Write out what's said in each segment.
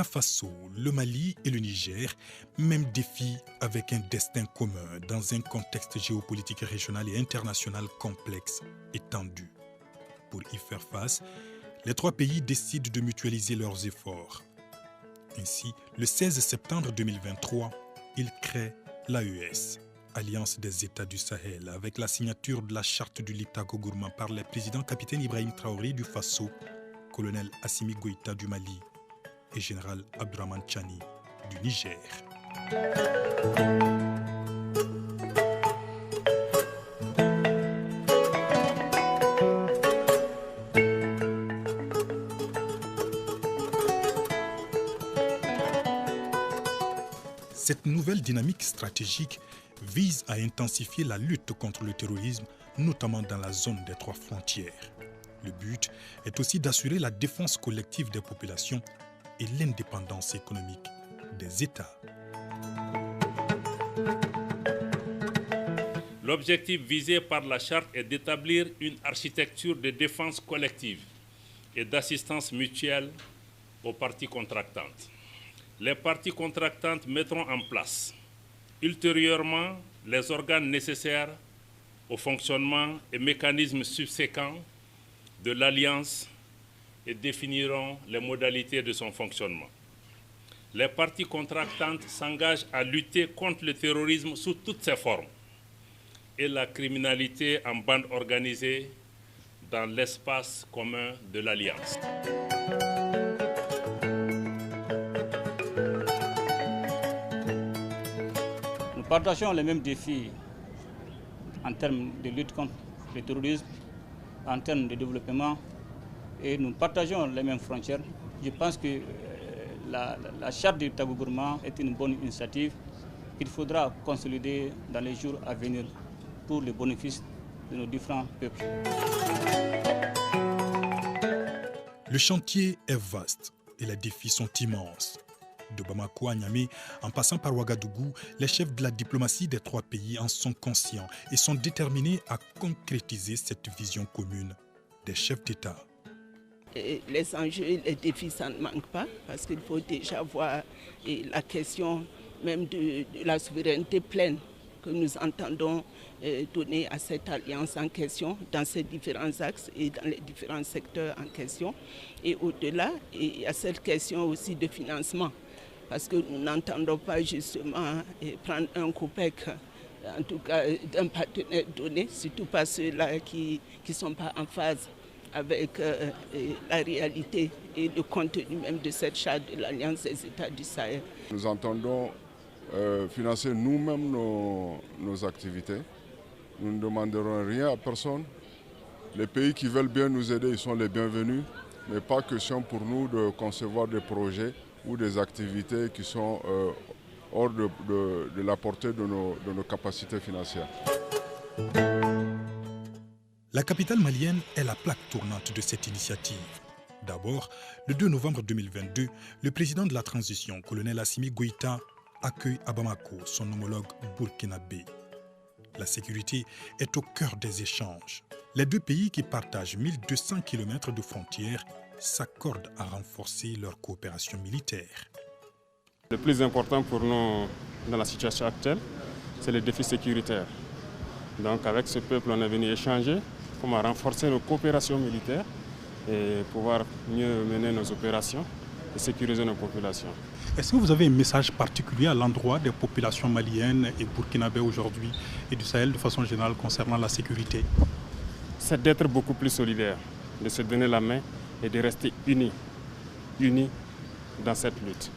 Burkina Faso, le Mali et le Niger, même défi avec un destin commun dans un contexte géopolitique régional et international complexe et tendu. Pour y faire face, les trois pays décident de mutualiser leurs efforts. Ainsi, le 16 septembre 2023, ils créent l'AES, Alliance des États du Sahel, avec la signature de la charte du Liptako Gourma par les présidents capitaine Ibrahim Traoré du Faso, colonel Assimi Goïta du Mali et général Abdourahmane Tchani du Niger. Cette nouvelle dynamique stratégique vise à intensifier la lutte contre le terrorisme, notamment dans la zone des trois frontières. Le but est aussi d'assurer la défense collective des populations et l'indépendance économique des États. L'objectif visé par la charte est d'établir une architecture de défense collective et d'assistance mutuelle aux parties contractantes. Les parties contractantes mettront en place ultérieurement les organes nécessaires au fonctionnement et mécanismes subséquents de l'Alliance et définiront les modalités de son fonctionnement. Les parties contractantes s'engagent à lutter contre le terrorisme sous toutes ses formes et la criminalité en bande organisée dans l'espace commun de l'Alliance. Nous partageons les mêmes défis en termes de lutte contre le terrorisme, en termes de développement, et nous partageons les mêmes frontières. Je pense que la charte du Liptako Gourma est une bonne initiative qu'il faudra consolider dans les jours à venir pour le bénéfice de nos différents peuples. Le chantier est vaste et les défis sont immenses. De Bamako à Niamey, en passant par Ouagadougou, les chefs de la diplomatie des trois pays en sont conscients et sont déterminés à concrétiser cette vision commune des chefs d'État. Les enjeux et les défis, ça ne manque pas, parce qu'il faut déjà voir la question même de la souveraineté pleine que nous entendons donner à cette alliance en question dans ces différents axes et dans les différents secteurs en question. Et au-delà, il y a cette question aussi de financement, parce que nous n'entendons pas justement prendre un COPEC, en tout cas d'un partenaire donné, surtout pas ceux-là qui ne sont pas en phase avec la réalité et le contenu même de cette charte de l'Alliance des États du Sahel. Nous entendons financer nous-mêmes nos activités. Nous ne demanderons rien à personne. Les pays qui veulent bien nous aider, ils sont les bienvenus, mais pas question pour nous de concevoir des projets ou des activités qui sont hors de la portée de nos capacités financières. La capitale malienne est la plaque tournante de cette initiative. D'abord, le 2 novembre 2022, le président de la transition, colonel Assimi Goïta, accueille à Bamako son homologue burkinabé. La sécurité est au cœur des échanges. Les deux pays qui partagent 1200 km de frontières s'accordent à renforcer leur coopération militaire. Le plus important pour nous dans la situation actuelle, c'est le défi sécuritaire. Donc avec ce peuple, on est venu échanger comment renforcer nos coopérations militaires et pouvoir mieux mener nos opérations et sécuriser nos populations. Est-ce que vous avez un message particulier à l'endroit des populations maliennes et burkinabées aujourd'hui et du Sahel de façon générale concernant la sécurité? C'est d'être beaucoup plus solidaires, de se donner la main et de rester unis dans cette lutte.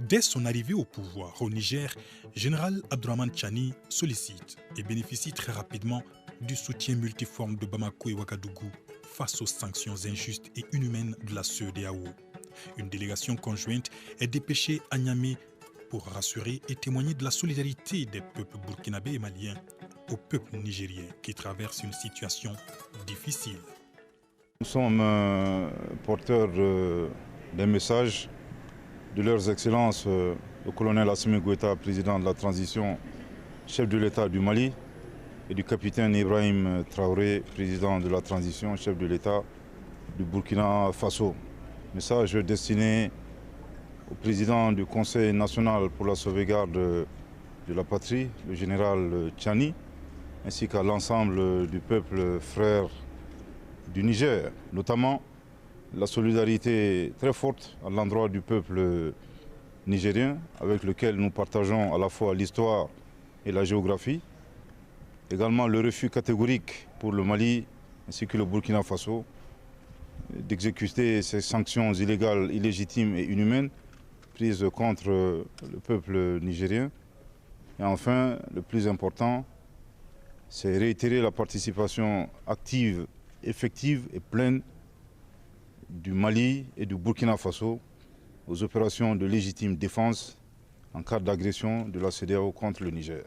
Dès son arrivée au pouvoir au Niger, général Abdourahmane Tchani sollicite et bénéficie très rapidement du soutien multiforme de Bamako et Ouagadougou face aux sanctions injustes et inhumaines de la CEDEAO. Une délégation conjointe est dépêchée à Niamey pour rassurer et témoigner de la solidarité des peuples burkinabés et maliens au peuple nigérien qui traverse une situation difficile. Nous sommes porteurs d'un message de leurs excellences, le colonel Assimi Goïta, président de la transition, chef de l'État du Mali, et du capitaine Ibrahim Traoré, président de la transition, chef de l'État du Burkina Faso. Message destiné au président du Conseil national pour la sauvegarde de la patrie, le général Tchani, ainsi qu'à l'ensemble du peuple frère du Niger, notamment la solidarité très forte à l'endroit du peuple nigérien, avec lequel nous partageons à la fois l'histoire et la géographie. Également le refus catégorique pour le Mali ainsi que le Burkina Faso d'exécuter ces sanctions illégales, illégitimes et inhumaines prises contre le peuple nigérien. Et enfin, le plus important, c'est réitérer la participation active, effective et pleine du Mali et du Burkina Faso aux opérations de légitime défense en cas d'agression de la CEDEAO contre le Niger.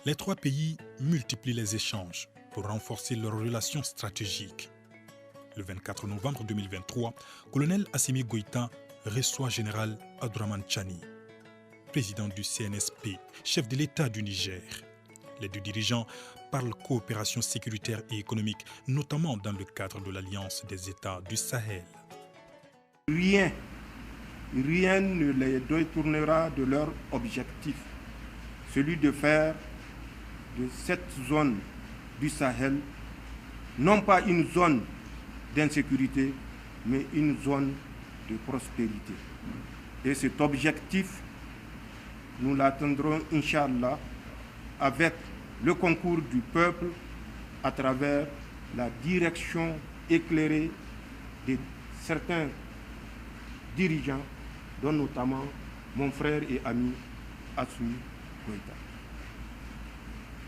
Les trois pays multiplient les échanges pour renforcer leurs relations stratégiques. Le 24 novembre 2023, colonel Assimi Goïta reçoit général Abdourahmane Tchani, président du CNSP, chef de l'État du Niger. Les deux dirigeants parlent coopération sécuritaire et économique, notamment dans le cadre de l'Alliance des États du Sahel. Rien ne les détournera de leur objectif, celui de faire de cette zone du Sahel non pas une zone d'insécurité, mais une zone de prospérité. Et cet objectif, nous l'atteindrons, Inch'Allah, avec le concours du peuple à travers la direction éclairée de certains dirigeants, dont notamment mon frère et ami Assimi Goïta.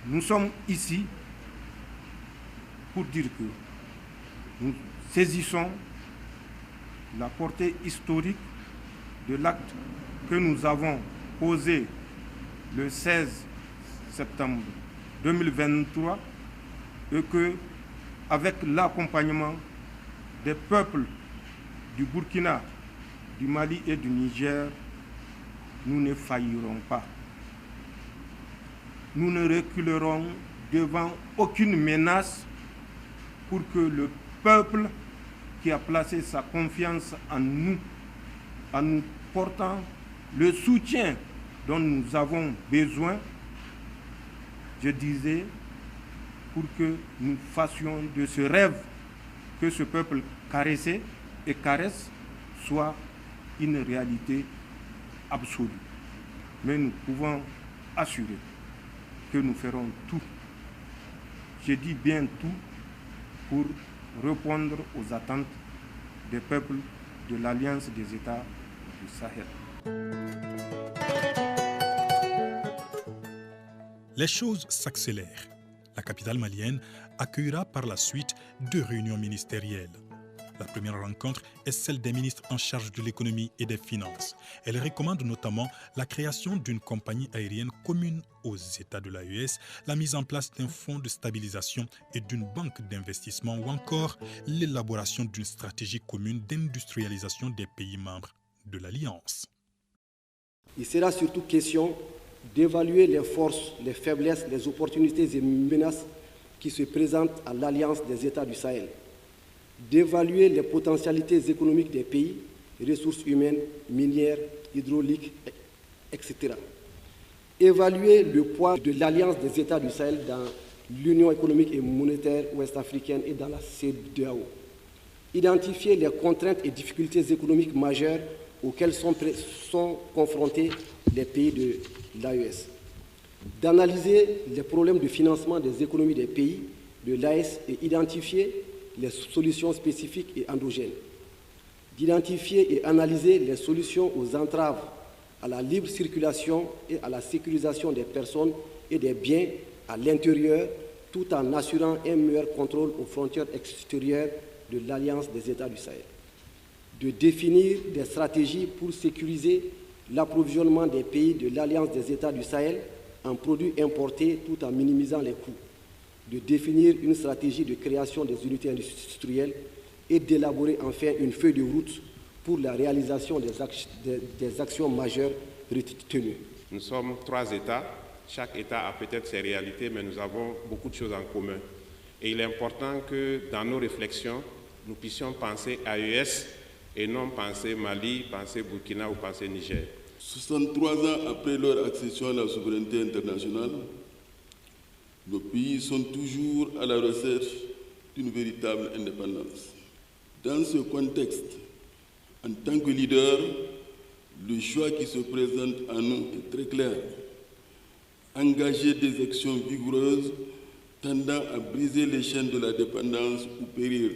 Nous sommes ici pour dire que nous saisissons la portée historique de l'acte que nous avons posé le 16 septembre 2023 et que, avec l'accompagnement des peuples du Burkina, du Mali et du Niger, nous ne faillirons pas. Nous ne reculerons devant aucune menace pour que le peuple qui a placé sa confiance en nous portant le soutien dont nous avons besoin, je disais, pour que nous fassions de ce rêve que ce peuple caressait et caresse soit une réalité absolue. Mais nous pouvons assurer que nous ferons tout, je dis bien tout, pour répondre aux attentes des peuples de l'Alliance des États du Sahel. Les choses s'accélèrent. La capitale malienne accueillera par la suite 2 réunions ministérielles. La première rencontre est celle des ministres en charge de l'économie et des finances. Elle recommande notamment la création d'une compagnie aérienne commune aux États de l'AES, la mise en place d'un fonds de stabilisation et d'une banque d'investissement ou encore l'élaboration d'une stratégie commune d'industrialisation des pays membres de l'Alliance. Il sera surtout question d'évaluer les forces, les faiblesses, les opportunités et menaces qui se présentent à l'Alliance des États du Sahel, d'évaluer les potentialités économiques des pays, ressources humaines, minières, hydrauliques, etc. Évaluer le poids de l'Alliance des États du Sahel dans l'Union économique et monétaire ouest-africaine et dans la CEDEAO. Identifier les contraintes et difficultés économiques majeures auxquelles sont confrontés les pays de l'AES. D'analyser les problèmes de financement des économies des pays de l'AES et identifier les solutions spécifiques et endogènes. D'identifier et analyser les solutions aux entraves à la libre circulation et à la sécurisation des personnes et des biens à l'intérieur, tout en assurant un meilleur contrôle aux frontières extérieures de l'Alliance des États du Sahel. De définir des stratégies pour sécuriser l'approvisionnement des pays de l'Alliance des États du Sahel en produits importés tout en minimisant les coûts. De définir une stratégie de création des unités industrielles et d'élaborer enfin une feuille de route pour la réalisation des actions majeures retenue. Nous sommes 3 États. Chaque État a peut-être ses réalités, mais nous avons beaucoup de choses en commun. Et il est important que dans nos réflexions, nous puissions penser AES et non penser Mali, penser Burkina ou penser Niger. 63 ans après leur accession à la souveraineté internationale, nos pays sont toujours à la recherche d'une véritable indépendance. Dans ce contexte, en tant que leader, le choix qui se présente à nous est très clair. Engager des actions vigoureuses tendant à briser les chaînes de la dépendance ou périr.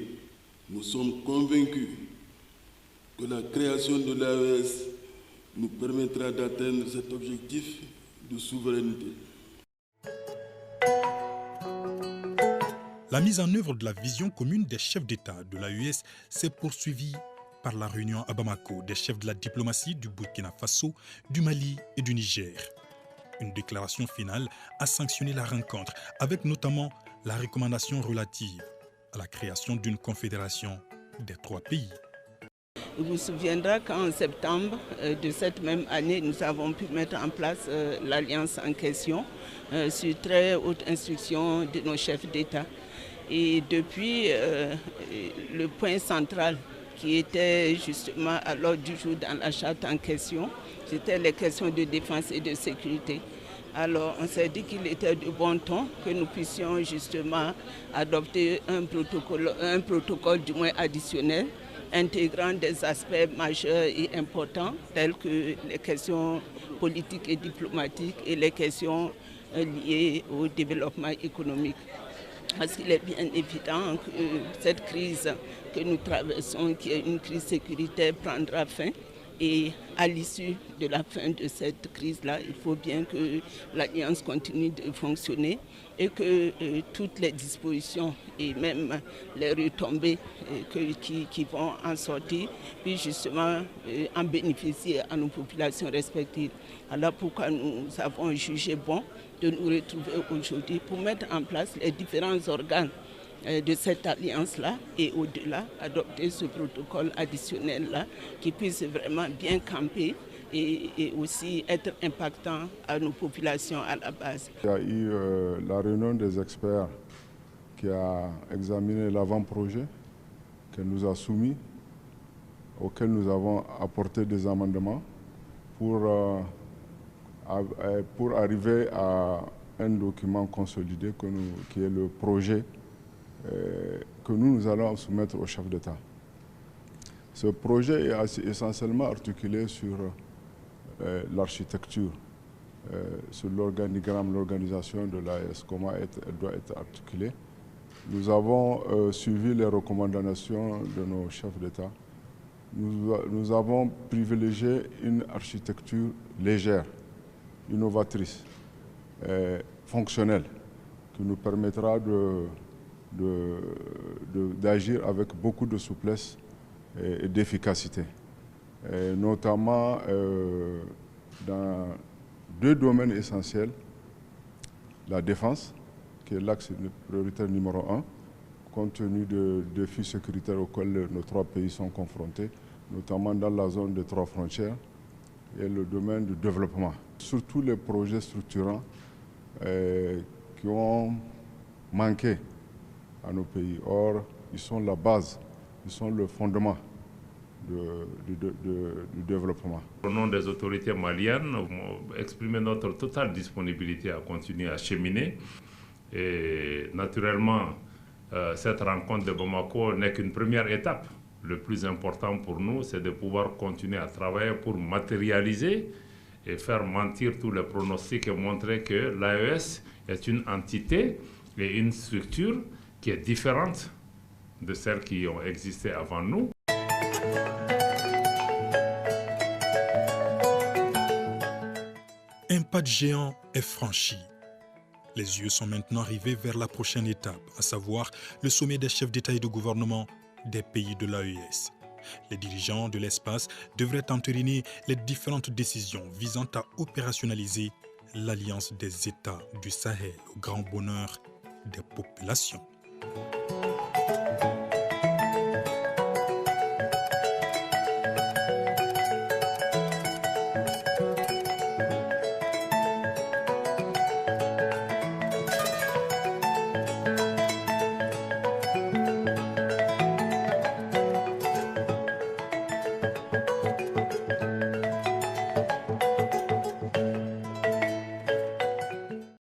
Nous sommes convaincus que la création de l'AES nous permettra d'atteindre cet objectif de souveraineté. La mise en œuvre de la vision commune des chefs d'État de l'AES s'est poursuivie par la réunion à Bamako des chefs de la diplomatie du Burkina Faso, du Mali et du Niger. Une déclaration finale a sanctionné la rencontre, avec notamment la recommandation relative à la création d'une confédération des 3 pays. Il vous souviendra qu'en septembre de cette même année, nous avons pu mettre en place l'alliance en question sur très haute instruction de nos chefs d'État. Et depuis, le point central qui était justement à l'ordre du jour dans la charte en question, c'était les questions de défense et de sécurité. Alors on s'est dit qu'il était de bon ton que nous puissions justement adopter un protocole du moins additionnel, intégrant des aspects majeurs et importants tels que les questions politiques et diplomatiques et les questions liées au développement économique. Parce qu'il est bien évident que cette crise que nous traversons, qui est une crise sécuritaire, prendra fin. Et à l'issue de la fin de cette crise-là, il faut bien que l'Alliance continue de fonctionner et que toutes les dispositions et même les retombées qui vont en sortir puissent justement en bénéficier à nos populations respectives. Alors pourquoi nous avons jugé bon de nous retrouver aujourd'hui pour mettre en place les différents organes de cette alliance-là et au-delà, adopter ce protocole additionnel-là qui puisse vraiment bien camper et aussi être impactant à nos populations à la base. Il y a eu la réunion des experts qui a examiné l'avant-projet qu'elle nous a soumis, auquel nous avons apporté des amendements pour arriver à un document consolidé qui est le projet que nous allons soumettre au chef d'État. Ce projet est essentiellement articulé sur l'architecture, sur l'organigramme, l'organisation de l'AES, comment elle doit être articulée. Nous avons suivi les recommandations de nos chefs d'État. Nous avons privilégié une architecture légère, innovatrice, fonctionnelle, qui nous permettra d'agir avec beaucoup de souplesse et d'efficacité, notamment dans 2 domaines essentiels, la défense, qui est l'axe prioritaire numéro 1, compte tenu des défis sécuritaires auxquels nos 3 pays sont confrontés, notamment dans la zone des 3 frontières, et le domaine du développement. Surtout les projets structurants qui ont manqué à nos pays. Or, ils sont la base, ils sont le fondement du développement. Au nom des autorités maliennes, nous exprimer notre totale disponibilité à continuer à cheminer. Et naturellement, cette rencontre de Bamako n'est qu'une première étape. Le plus important pour nous, c'est de pouvoir continuer à travailler pour matérialiser et faire mentir tous les pronostics et montrer que l'AES est une entité et une structure qui est différente de celles qui ont existé avant nous. Un pas de géant est franchi. Les yeux sont maintenant rivés vers la prochaine étape, à savoir le sommet des chefs d'État et de gouvernement des pays de l'AES. Les dirigeants de l'espace devraient entériner les différentes décisions visant à opérationnaliser l'alliance des États du Sahel au grand bonheur des populations.